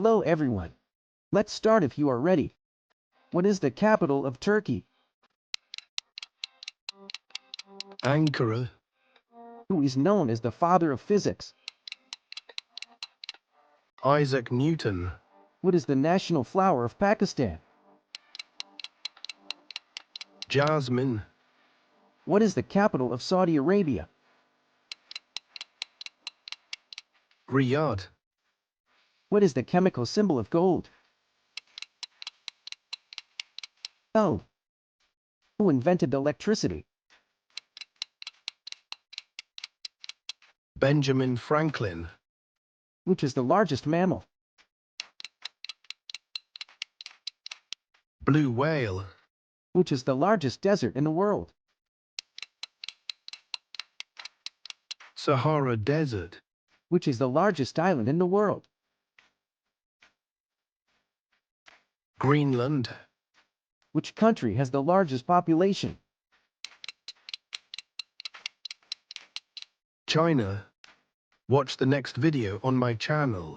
Hello everyone. Let's start if you are ready. What is the capital of Turkey? Ankara. Who is known as the father of physics? Isaac Newton. What is the national flower of Pakistan? Jasmine. What is the capital of Saudi Arabia? Riyadh. What is the chemical symbol of gold? L. Who invented electricity? Benjamin Franklin. Which is the largest mammal? Blue whale. Which is the largest desert in the world? Sahara Desert. Which is the largest island in the world? Greenland. Which country has the largest population? China. Watch the next video on my channel.